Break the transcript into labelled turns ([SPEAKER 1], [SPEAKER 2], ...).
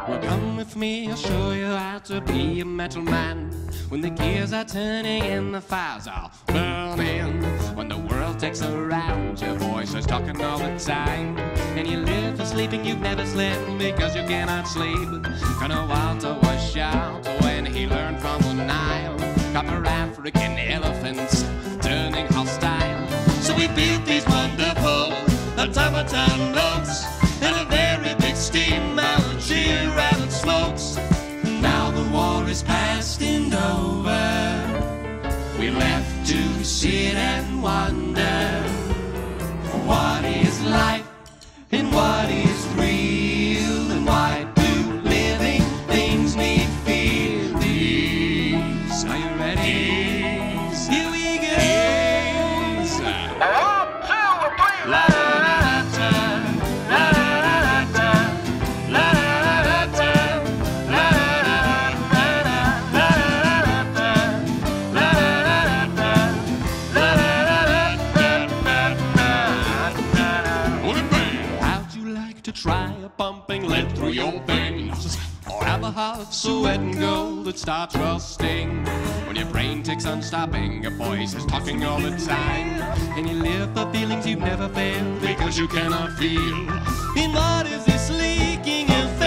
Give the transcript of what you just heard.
[SPEAKER 1] Well, come with me, I'll show you how to be a metal man. When the gears are turning and the fires are burning, when the world takes around, your voice is talking all the time, and you live for sleeping, you've never slept because you cannot sleep. Colonel Walter was shout when he learned from the Nile, copper African elephants turning hostile. So we built these wonderful automaton boats and a very big steam machine rattling smokes. Now the war is past and over, we're left to sit and wonder what is life and what is real, and why do living things need feelings. Are you ready? Here we go. Yes. 1, 2, 3, la la la la la try a pumping lead through your veins, or have a heart so wet and gold it starts rusting. When your brain ticks unstopping, your voice is talking all the time, and you live for feelings you've never felt because you cannot feel. And what is this leaking effect?